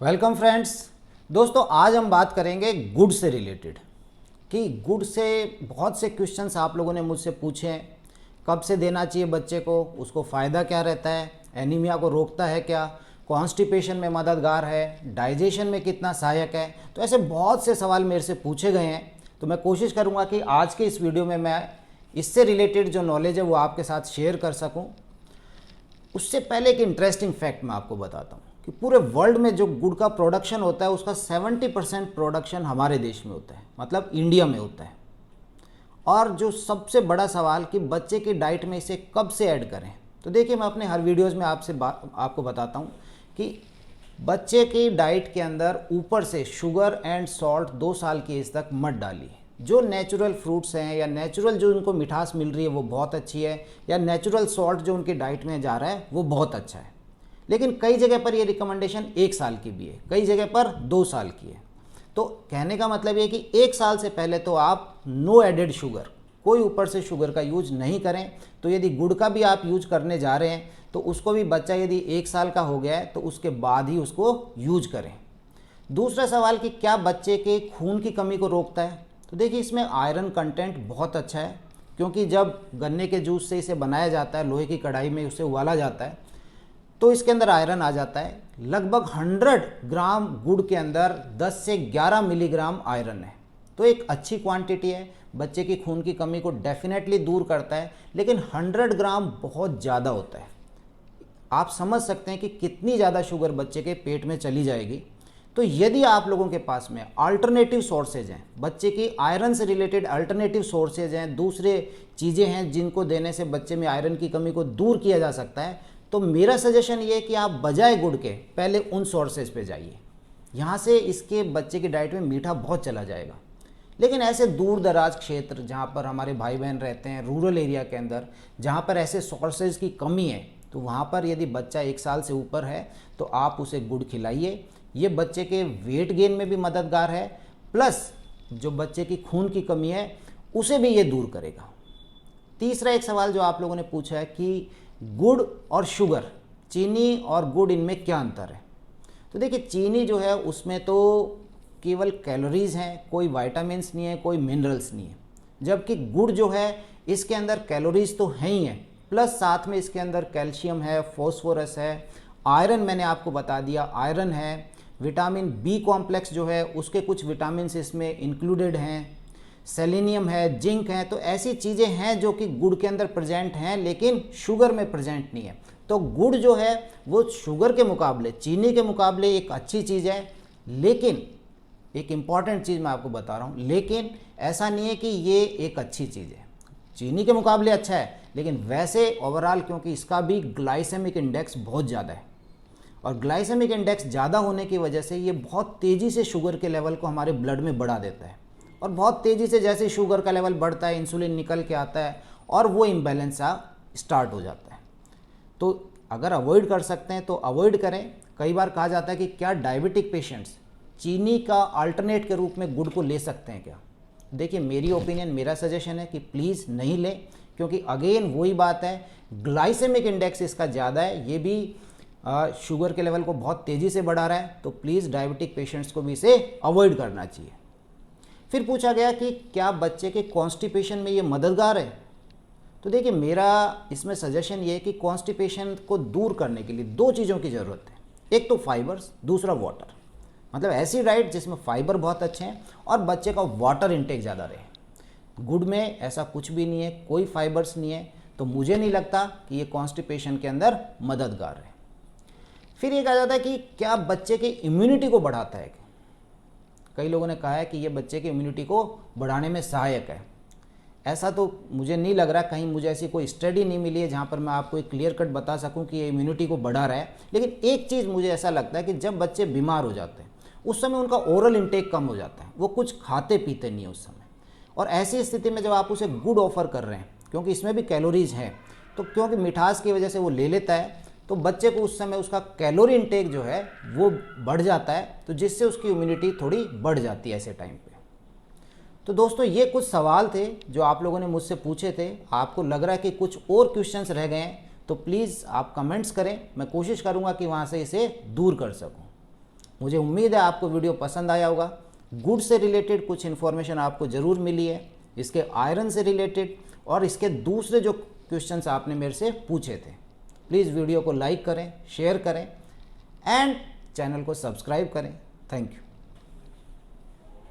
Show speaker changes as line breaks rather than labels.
Welcome friends. दोस्तों आज हम बात करेंगे गुड से रिलेटेड कि गुड से बहुत से क्वेश्चंस आप लोगों ने मुझसे पूछे हैं। कब से देना चाहिए बच्चे को, उसको फ़ायदा क्या रहता है, एनीमिया को रोकता है क्या, कॉन्स्टिपेशन में मददगार है, डाइजेशन में कितना सहायक है। तो ऐसे बहुत से सवाल मेरे से पूछे गए हैं। तो मैं कोशिश करूँगा कि आज के इस वीडियो में मैं इससे रिलेटेड जो नॉलेज है वो आपके साथ शेयर कर सकूँ। उससे पहले एक इंटरेस्टिंग फैक्ट मैं आपको बताता हूँ कि पूरे वर्ल्ड में जो गुड़ का प्रोडक्शन होता है उसका 70% प्रोडक्शन हमारे देश में होता है, मतलब इंडिया में होता है। और जो सबसे बड़ा सवाल कि बच्चे की डाइट में इसे कब से ऐड करें, तो देखिए मैं अपने हर वीडियोज़ में आपको बताता हूँ कि बच्चे की डाइट के अंदर ऊपर से शुगर एंड सॉल्ट 2 साल की एज तक मत डालिए। जो नेचुरल फ्रूट्स हैं या नेचुरल जो उनको मिठास मिल रही है वो बहुत अच्छी है, या नेचुरल सॉल्ट जो उनकी डाइट में जा रहा है वो बहुत अच्छा है। लेकिन कई जगह पर ये रिकमेंडेशन 1 साल की भी है, कई जगह पर 2 साल की है। तो कहने का मतलब ये कि 1 साल से पहले तो आप नो एडेड शुगर, कोई ऊपर से शुगर का यूज नहीं करें। तो यदि गुड़ का भी आप यूज करने जा रहे हैं तो उसको भी बच्चा यदि 1 साल का हो गया है तो उसके बाद ही उसको यूज करें। दूसरा सवाल कि क्या बच्चे के खून की कमी को रोकता है, तो देखिए इसमें आयरन कंटेंट बहुत अच्छा है, क्योंकि जब गन्ने के जूस से इसे बनाया जाता है, लोहे की कढ़ाई में उसे उबाला जाता है तो इसके अंदर आयरन आ जाता है। लगभग 100 ग्राम गुड़ के अंदर 10 से 11 मिलीग्राम आयरन है, तो एक अच्छी क्वांटिटी है, बच्चे की खून की कमी को डेफिनेटली दूर करता है। लेकिन 100 ग्राम बहुत ज़्यादा होता है। आप समझ सकते हैं कि कितनी ज़्यादा शुगर बच्चे के पेट में चली जाएगी। तो यदि आप लोगों के पास में अल्टरनेटिव सोर्सेज हैं, बच्चे की आयरन से रिलेटेड अल्टरनेटिव सोर्सेज हैं, दूसरे चीज़ें हैं जिनको देने से बच्चे में आयरन की कमी को दूर किया जा सकता है, तो मेरा सजेशन ये है कि आप बजाय गुड़ के पहले उन सोर्सेज पे जाइए। यहाँ से इसके बच्चे की डाइट में मीठा बहुत चला जाएगा। लेकिन ऐसे दूर दराज क्षेत्र जहाँ पर हमारे भाई बहन रहते हैं, रूरल एरिया के अंदर, जहाँ पर ऐसे सोर्सेज की कमी है, तो वहाँ पर यदि बच्चा 1 साल से ऊपर है तो आप उसे गुड़ खिलाइए। ये बच्चे के वेट गेन में भी मददगार है, प्लस जो बच्चे की खून की कमी है उसे भी ये दूर करेगा। तीसरा एक सवाल जो आप लोगों ने पूछा है कि गुड़ और शुगर, चीनी और गुड़, इनमें क्या अंतर है। तो देखिए चीनी जो है उसमें तो केवल कैलोरीज हैं, कोई विटामिन्स नहीं है, कोई मिनरल्स नहीं है। जबकि गुड़ जो है इसके अंदर कैलोरीज तो हैं ही हैं, प्लस साथ में इसके अंदर कैल्शियम है, फॉस्फोरस है, आयरन मैंने आपको बता दिया आयरन है, विटामिन बी कॉम्प्लेक्स जो है उसके कुछ विटामिन्स इसमें इंक्लूडेड हैं, सेलेनियम है, जिंक है। तो ऐसी चीज़ें हैं जो कि गुड़ के अंदर प्रेजेंट हैं लेकिन शुगर में प्रेजेंट नहीं है। तो गुड़ जो है वो शुगर के मुकाबले, चीनी के मुकाबले एक अच्छी चीज़ है। लेकिन एक इम्पॉर्टेंट चीज़ मैं आपको बता रहा हूँ, लेकिन ऐसा नहीं है कि ये एक अच्छी चीज़ है, चीनी के मुकाबले अच्छा है, लेकिन वैसे ओवरऑल क्योंकि इसका भी ग्लाइसेमिक इंडेक्स बहुत ज़्यादा है, और ग्लाइसेमिक इंडेक्स ज़्यादा होने की वजह से ये बहुत तेज़ी से शुगर के लेवल को हमारे ब्लड में बढ़ा देता है। और बहुत तेज़ी से जैसे शुगर का लेवल बढ़ता है इंसुलिन निकल के आता है और वो इम्बैलेंस स्टार्ट हो जाता है। तो अगर अवॉइड कर सकते हैं तो अवॉइड करें। कई बार कहा जाता है कि क्या डायबिटिक पेशेंट्स चीनी का अल्टरनेट के रूप में गुड़ को ले सकते हैं क्या। देखिए मेरी ओपिनियन, मेरा सजेशन है कि प्लीज़ नहीं लें, क्योंकि अगेन वही बात है, ग्लाइसेमिक इंडेक्स इसका ज़्यादा है, ये भी शुगर के लेवल को बहुत तेज़ी से बढ़ा रहा है। तो प्लीज़ डायबिटिक पेशेंट्स को भी इसे अवॉइड करना चाहिए। फिर पूछा गया कि क्या बच्चे के कॉन्स्टिपेशन में ये मददगार है। तो देखिए मेरा इसमें सजेशन ये है कि कॉन्स्टिपेशन को दूर करने के लिए 2 चीज़ों की ज़रूरत है, एक तो फाइबर्स, दूसरा वाटर। मतलब ऐसी डाइट जिसमें फाइबर बहुत अच्छे हैं और बच्चे का वाटर इंटेक ज़्यादा रहे। गुड़ में ऐसा कुछ भी नहीं है, कोई फाइबर्स नहीं है, तो मुझे नहीं लगता कि ये कॉन्स्टिपेशन के अंदर मददगार है। फिर ये कहा जाता है कि क्या बच्चे की इम्यूनिटी को बढ़ाता है। कई लोगों ने कहा है कि ये बच्चे की इम्यूनिटी को बढ़ाने में सहायक है। ऐसा तो मुझे नहीं लग रहा, कहीं मुझे ऐसी कोई स्टडी नहीं मिली है जहाँ पर मैं आपको एक क्लियर कट बता सकूँ कि ये इम्यूनिटी को बढ़ा रहा है। लेकिन एक चीज़ मुझे ऐसा लगता है कि जब बच्चे बीमार हो जाते हैं उस समय उनका ओरल इंटेक कम हो जाता है, वो कुछ खाते पीते नहीं है उस समय। और ऐसी स्थिति में जब आप उसे गुड़ ऑफर कर रहे हैं, क्योंकि इसमें भी कैलोरीज हैं, तो क्योंकि मिठास की वजह से वो ले लेता है, तो बच्चे को उस समय उसका कैलोरी इंटेक जो है वो बढ़ जाता है, तो जिससे उसकी इम्यूनिटी थोड़ी बढ़ जाती है ऐसे टाइम पे। तो दोस्तों ये कुछ सवाल थे जो आप लोगों ने मुझसे पूछे थे। आपको लग रहा है कि कुछ और क्वेश्चंस रह गए हैं तो प्लीज़ आप कमेंट्स करें, मैं कोशिश करूंगा कि वहाँ से इसे दूर कर सकूं। मुझे उम्मीद है आपको वीडियो पसंद आया होगा। गुड से रिलेटेड कुछ इन्फॉर्मेशन आपको ज़रूर मिली है, इसके आयरन से रिलेटेड और इसके दूसरे जो क्वेश्चंस आपने मेरे से पूछे थे। प्लीज़ वीडियो को लाइक करें, शेयर करें एंड चैनल को सब्सक्राइब करें। Thank you.